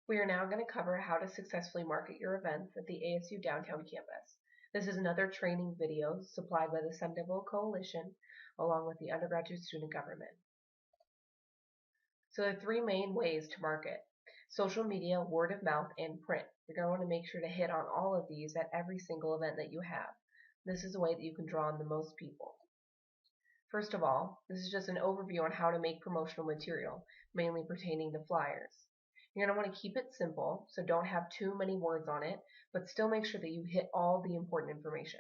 We are now going to cover how to successfully market your events at the ASU downtown campus. This is another training video supplied by the Sun Devil Coalition along with the undergraduate student government. So there are three main ways to market: social media, word of mouth, and print. You're going to want to make sure to hit on all of these at every single event that you have. This is a way that you can draw in the most people. First of all, this is just an overview on how to make promotional material, mainly pertaining to flyers. You're going to want to keep it simple, so don't have too many words on it, but still make sure that you hit all the important information.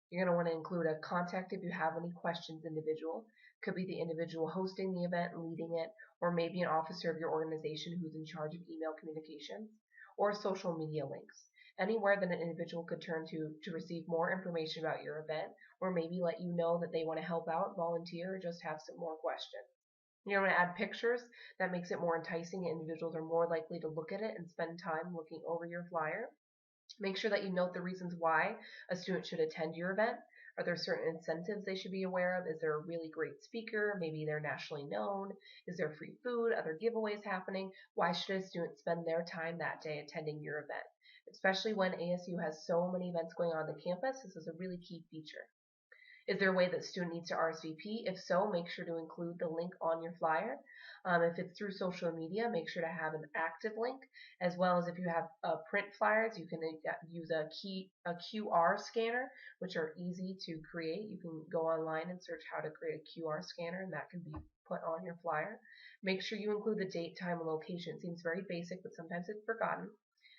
You're going to want to include a contact if you have any questions individual. Could be the individual hosting the event and leading it, or maybe an officer of your organization who's in charge of email communications, or social media links. Anywhere that an individual could turn to receive more information about your event, or maybe let you know that they want to help out, volunteer, or just have some more questions. You're going to add pictures. That makes it more enticing. Individuals are more likely to look at it and spend time looking over your flyer. Make sure that you note the reasons why a student should attend your event. Are there certain incentives they should be aware of? Is there a really great speaker? Maybe they're nationally known. Is there free food? Other giveaways happening? Why should a student spend their time that day attending your event? Especially when ASU has so many events going on the campus, this is a really key feature. Is there a way that student needs to RSVP? If so, make sure to include the link on your flyer. If it's through social media, make sure to have an active link, as well as if you have print flyers, you can use a QR scanner, which are easy to create. You can go online and search how to create a QR scanner, and that can be put on your flyer. Make sure you include the date, time, and location. It seems very basic, but sometimes it's forgotten.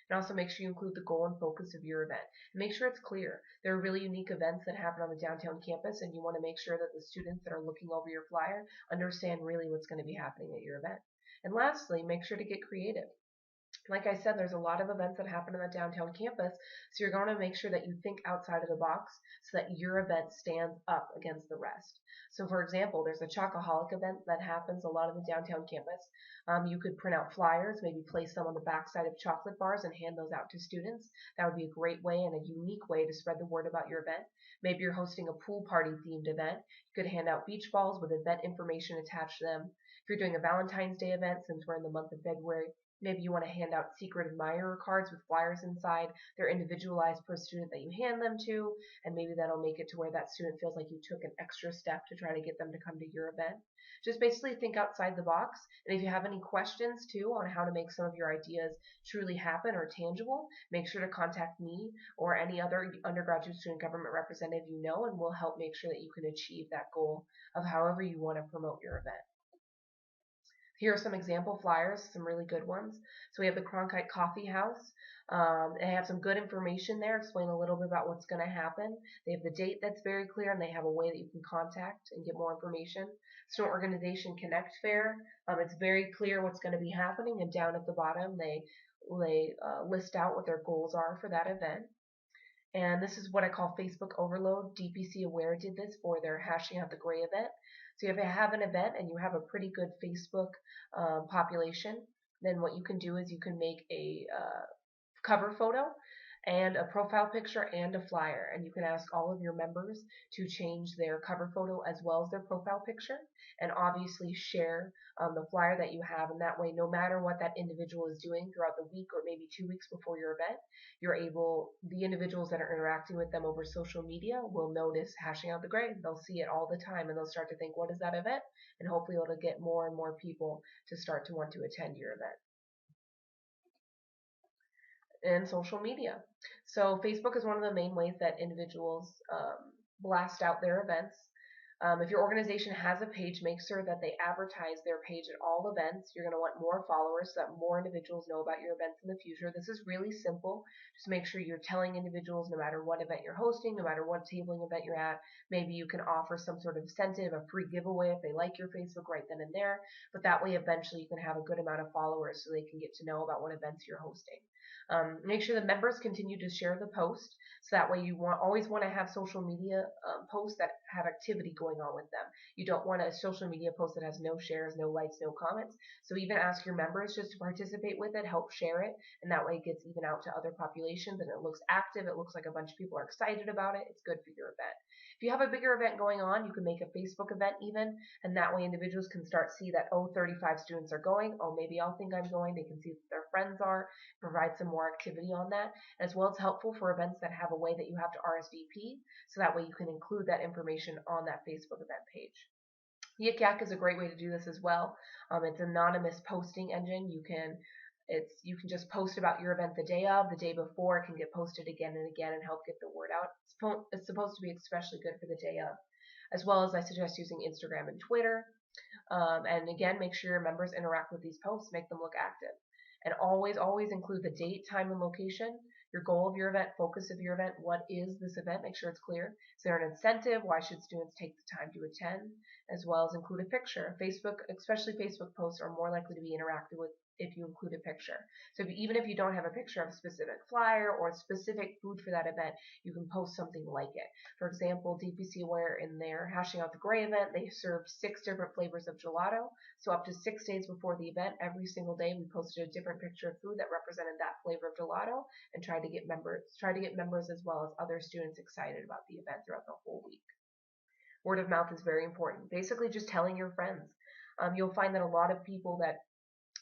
And also make sure you include the goal and focus of your event. And make sure it's clear. There are really unique events that happen on the downtown campus, and you want to make sure that the students that are looking over your flyer understand really what's going to be happening at your event. And lastly, make sure to get creative. Like I said, there's a lot of events that happen on the downtown campus, so you're going to make sure that you think outside of the box so that your event stands up against the rest. So for example, there's a Chocoholic event that happens a lot on the downtown campus. You could print out flyers, maybe place them on the backside of chocolate bars and hand those out to students. That would be a great way and a unique way to spread the word about your event. Maybe you're hosting a pool party themed event. You could hand out beach balls with event information attached to them. If you're doing a Valentine's Day event, since we're in the month of February, maybe you want to hand out secret admirer cards with flyers inside. They're individualized per student that you hand them to, and maybe that'll make it to where that student feels like you took an extra step to try to get them to come to your event. Just basically think outside the box, and if you have any questions too on how to make some of your ideas truly happen or tangible, make sure to contact me or any other undergraduate student government representative you know, and we'll help make sure that you can achieve that goal of however you want to promote your event. Here are some example flyers, some really good ones. So we have the Cronkite Coffee House. They have some good information there, explain a little bit about what's going to happen. They have the date that's very clear, and they have a way that you can contact and get more information. Student Organization Connect Fair. It's very clear what's going to be happening, and down at the bottom they list out what their goals are for that event. And this is what I call Facebook overload. DPC Aware did this for their Hashing Out the Gray event. So if you have an event and you have a pretty good Facebook population, then what you can do is you can make a cover photo and a profile picture and a flyer, and you can ask all of your members to change their cover photo as well as their profile picture, and obviously share the flyer that you have, and that way no matter what that individual is doing throughout the week or maybe 2 weeks before your event, the individuals that are interacting with them over social media will notice Hashing Out the Gray. They'll see it all the time, and they'll start to think, what is that event? And hopefully it'll get more and more people to start to want to attend your event. And social media. So Facebook is one of the main ways that individuals blast out their events. If your organization has a page, make sure that they advertise their page at all events. You're going to want more followers so that more individuals know about your events in the future. This is really simple. Just make sure you're telling individuals no matter what event you're hosting, no matter what tabling event you're at, maybe you can offer some sort of incentive, a free giveaway if they like your Facebook right then and there. But that way eventually you can have a good amount of followers so they can get to know about what events you're hosting. Make sure the members continue to share the post, so that way you always want to have social media posts that have activity going on with them. You don't want a social media post that has no shares, no likes, no comments. So even ask your members just to participate with it, help share it, and that way it gets even out to other populations and it looks active. It looks like a bunch of people are excited about it. It's good for your event. If you have a bigger event going on, you can make a Facebook event even, and that way individuals can start see that, oh, 35 students are going. Oh, maybe I'll think I'm going. They can see that their friends are, provide some more activity on that. As well, it's helpful for events that have a way that you have to RSVP, so that way you can include that information on that Facebook event page. Yik Yak is a great way to do this as well. It's an anonymous posting engine. You can just post about your event the day before. It can get posted again and again and help get the word out. It's supposed to be especially good for the day of, as well as I suggest using Instagram and Twitter. And again, make sure your members interact with these posts, make them look active. And always include the date, time, and location, your goal of your event, focus of your event, what is this event, make sure it's clear. Is there an incentive? Why should students take the time to attend? As well as include a picture. Facebook, especially Facebook posts, are more likely to be interacted with if you include a picture. So even if you don't have a picture of a specific flyer or a specific food for that event, you can post something like it. For example, DPC Aware in their Hashing Out the Gray event, they served 6 different flavors of gelato. So up to 6 days before the event, every single day we posted a different picture of food that represented that flavor of gelato, and tried to get members as well as other students excited about the event throughout the whole week. Word of mouth is very important. Basically, just telling your friends. You'll find that a lot of people that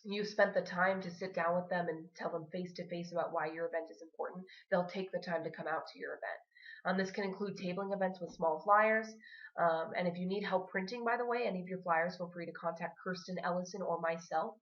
you spent the time to sit down with them and tell them face to face about why your event is important, they'll take the time to come out to your event. This can include tabling events with small flyers. And if you need help printing, by the way, any of your flyers, feel free to contact Kirsten Ellison or myself.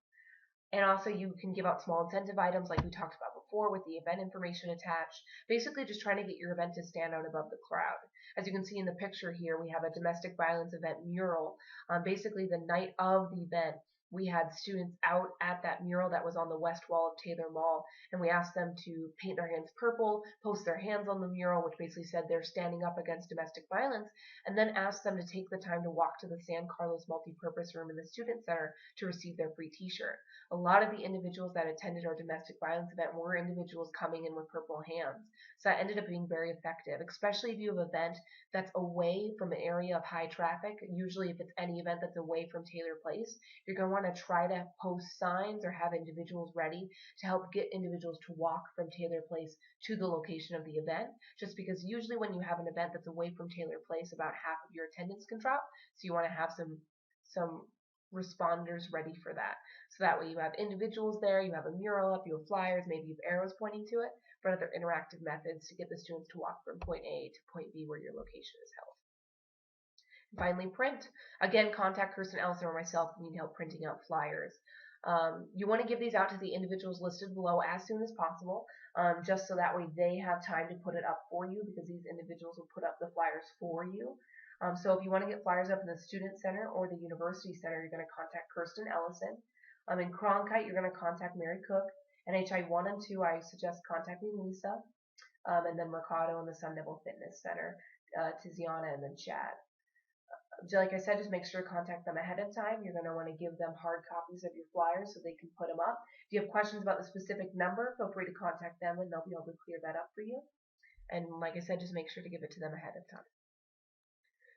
And also you can give out small incentive items like we talked about before with the event information attached. Basically just trying to get your event to stand out above the crowd. As you can see in the picture here, we have a domestic violence event mural. Basically the night of the event, we had students out at that mural that was on the west wall of Taylor Mall, and we asked them to paint their hands purple, post their hands on the mural, which basically said they're standing up against domestic violence, and then asked them to take the time to walk to the San Carlos multipurpose room in the Student Center to receive their free t-shirt. A lot of the individuals that attended our domestic violence event were individuals coming in with purple hands. So that ended up being very effective, especially if you have an event that's away from an area of high traffic. Usually if it's any event that's away from Taylor Place, you're going to want to try to post signs or have individuals ready to help get individuals to walk from Taylor Place to the location of the event, just because usually when you have an event that's away from Taylor Place, about half of your attendance can drop, so you want to have some responders ready for that. So that way you have individuals there, you have a mural up, you have flyers, maybe you have arrows pointing to it, but other interactive methods to get the students to walk from point A to point B where your location is held. Finally, print. Again, contact Kirsten Ellison or myself if you need help printing out flyers. You want to give these out to the individuals listed below as soon as possible, just so that way they have time to put it up for you, because these individuals will put up the flyers for you. So if you want to get flyers up in the Student Center or the University Center, you're going to contact Kirsten Ellison. In Cronkite, you're going to contact Mary Cook. NHI 1 and 2, I suggest contacting Lisa. And then Mercado and the Sun Devil Fitness Center, Tiziana, and then Chad. Like I said, just make sure to contact them ahead of time. You're going to want to give them hard copies of your flyers so they can put them up. If you have questions about the specific number, feel free to contact them and they'll be able to clear that up for you. And like I said, just make sure to give it to them ahead of time.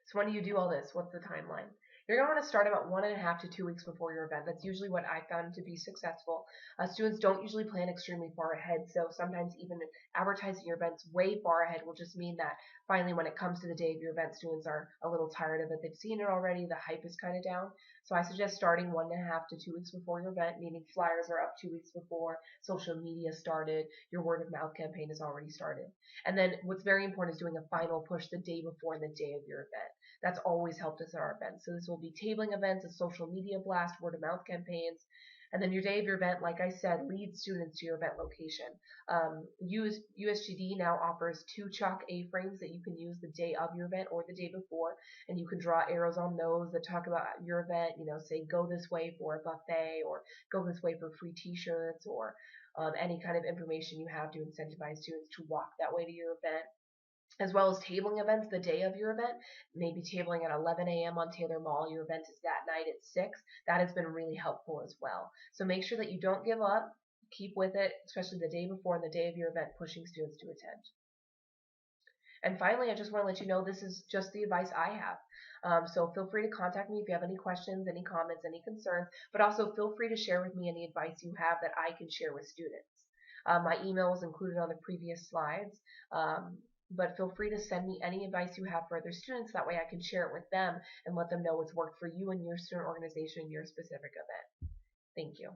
So when do you do all this? What's the timeline? You're going to want to start about 1.5 to 2 weeks before your event. That's usually what I found to be successful. Students don't usually plan extremely far ahead, so sometimes even advertising your events way far ahead will just mean that finally when it comes to the day of your event, students are a little tired of it. They've seen it already. The hype is kind of down. So I suggest starting 1.5 to 2 weeks before your event, meaning flyers are up 2 weeks before, social media started, your word of mouth campaign is already started. And then what's very important is doing a final push the day before and the day of your event. That's always helped us at our events. So this will be tabling events, a social media blast, word of mouth campaigns, and then your day of your event, like I said, lead students to your event location. USGD now offers 2 chalk A-frames that you can use the day of your event or the day before, and you can draw arrows on those that talk about your event, say go this way for a buffet, or go this way for free t-shirts, or any kind of information you have to incentivize students to walk that way to your event. As well as tabling events the day of your event, maybe tabling at 11 a.m. on Taylor Mall. Your event is that night at 6. That has been really helpful as well. So make sure that you don't give up. Keep with it, especially the day before and the day of your event, pushing students to attend. And finally, I just want to let you know this is just the advice I have. So feel free to contact me if you have any questions, any comments, any concerns, but also feel free to share with me any advice you have that I can share with students. My email is included on the previous slides. But feel free to send me any advice you have for other students. That way I can share it with them and let them know what's worked for you and your student organization in your specific event. Thank you.